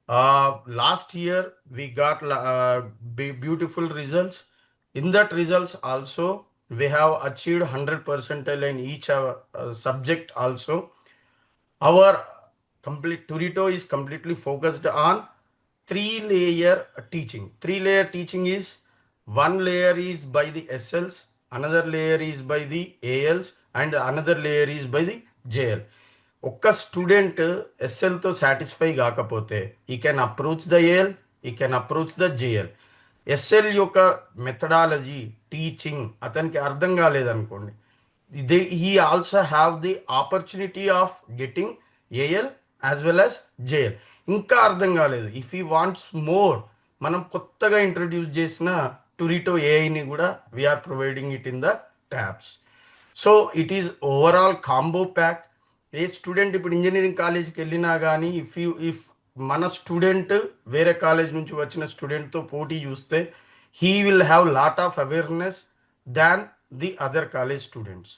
Last year we got beautiful results. In that results also we have achieved 100 percentile in each subject also. Our complete Turito is completely focused on three layer teaching. Three layer teaching is one layer is by the SLs, another layer is by the ALs, and another layer is by the JL. ఒక్క student ఎస్ఎల్తో satisfy కాకపోతే he can approach the AL, he can approach the JL. SL యొక్క methodology teaching అతనికి అర్థం కాలేదనుకోండి, he also have the opportunity of getting AL as well as JL. ఇంకా అర్థం కాలేదు, if he wants more, మనం కొత్తగా ఇంట్రడ్యూస్ చేసిన టూరిటో ఏఐని కూడా we are providing it in the tabs. So it is overall combo pack. A student ఇప్పుడు ఇంజనీరింగ్ కాలేజ్కి వెళ్ళినా కానీ ఇఫ్ మన స్టూడెంట్ వేరే కాలేజ్ నుంచి వచ్చిన స్టూడెంట్తో పోటీ చూస్తే he will have lot of awareness than the other college students.